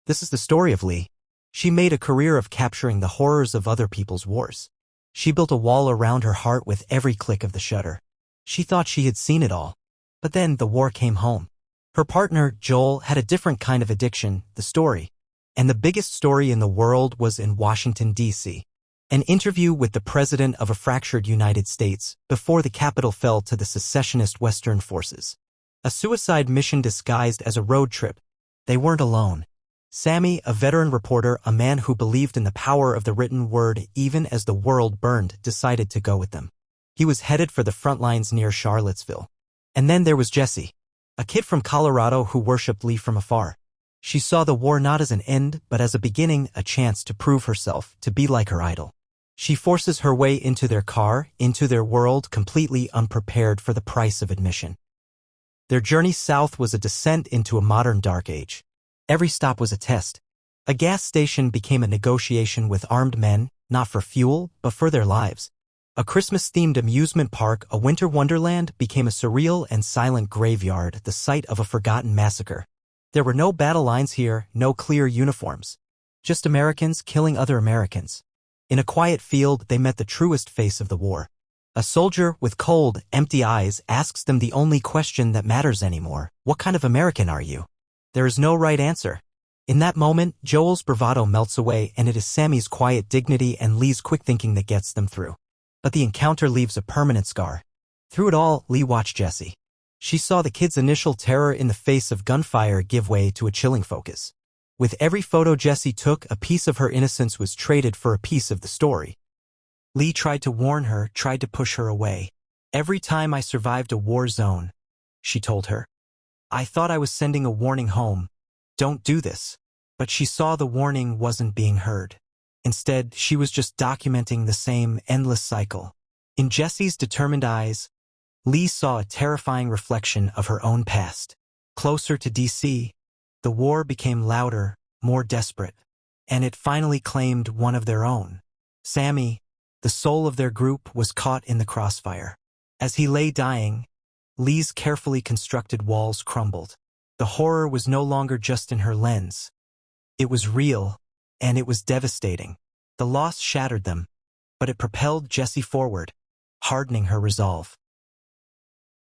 This is the story of Lee. She made a career of capturing the horrors of other people's wars. She built a wall around her heart with every click of the shutter. She thought she had seen it all. But then the war came home. Her partner, Joel, had a different kind of addiction, the story. And the biggest story in the world was in Washington, D.C. An interview with the president of a fractured United States before the capital fell to the secessionist Western forces. A suicide mission disguised as a road trip. They weren't alone. Sammy, a veteran reporter, a man who believed in the power of the written word even as the world burned, decided to go with them. He was headed for the front lines near Charlottesville. And then there was Jessie, a kid from Colorado who worshipped Lee from afar. She saw the war not as an end, but as a beginning, a chance to prove herself, to be like her idol. She forces her way into their car, into their world, completely unprepared for the price of admission. Their journey south was a descent into a modern dark age. Every stop was a test. A gas station became a negotiation with armed men, not for fuel, but for their lives. A Christmas-themed amusement park, a winter wonderland, became a surreal and silent graveyard, the site of a forgotten massacre. There were no battle lines here, no clear uniforms. Just Americans killing other Americans. In a quiet field, they met the truest face of the war. A soldier with cold, empty eyes asks them the only question that matters anymore. What kind of American are you? There is no right answer. In that moment, Joel's bravado melts away, and it is Sammy's quiet dignity and Lee's quick thinking that gets them through. But the encounter leaves a permanent scar. Through it all, Lee watched Jessie. She saw the kid's initial terror in the face of gunfire give way to a chilling focus. With every photo Jessie took, a piece of her innocence was traded for a piece of the story. Lee tried to warn her, tried to push her away. Every time I survived a war zone, she told her, I thought I was sending a warning home. Don't do this. But she saw the warning wasn't being heard. Instead, she was just documenting the same endless cycle. In Jessie's determined eyes, Lee saw a terrifying reflection of her own past. Closer to D.C., the war became louder, more desperate, and it finally claimed one of their own. Sammy, the soul of their group, was caught in the crossfire. As he lay dying, Lee's carefully constructed walls crumbled. The horror was no longer just in her lens. It was real, and it was devastating. The loss shattered them, but it propelled Jessie forward, hardening her resolve.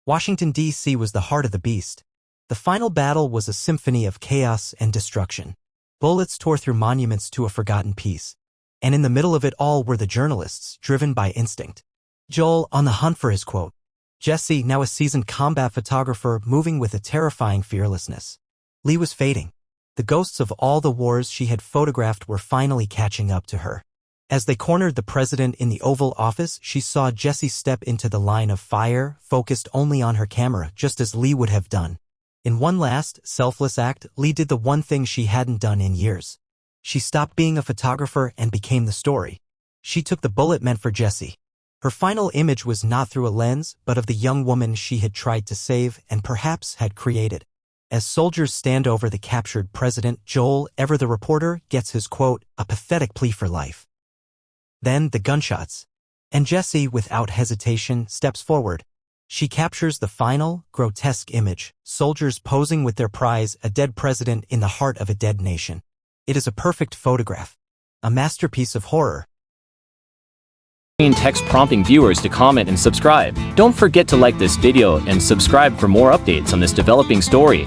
Washington, D.C. was the heart of the beast. The final battle was a symphony of chaos and destruction. Bullets tore through monuments to a forgotten peace. And in the middle of it all were the journalists, driven by instinct. Joel, on the hunt for his quote. Jessie, now a seasoned combat photographer, moving with a terrifying fearlessness. Lee was fading. The ghosts of all the wars she had photographed were finally catching up to her. As they cornered the president in the Oval Office, she saw Jessie step into the line of fire, focused only on her camera, just as Lee would have done. In one last, selfless act, Lee did the one thing she hadn't done in years. She stopped being a photographer and became the story. She took the bullet meant for Jessie. Her final image was not through a lens, but of the young woman she had tried to save and perhaps had created. As soldiers stand over the captured president, Joel, ever the reporter, gets his quote, a pathetic plea for life. Then the gunshots. And Jessie, without hesitation, steps forward. She captures the final, grotesque image, soldiers posing with their prize, a dead president in the heart of a dead nation. It is a perfect photograph. A masterpiece of horror. Text prompting viewers to comment and subscribe. Don't forget to like this video and subscribe for more updates on this developing story.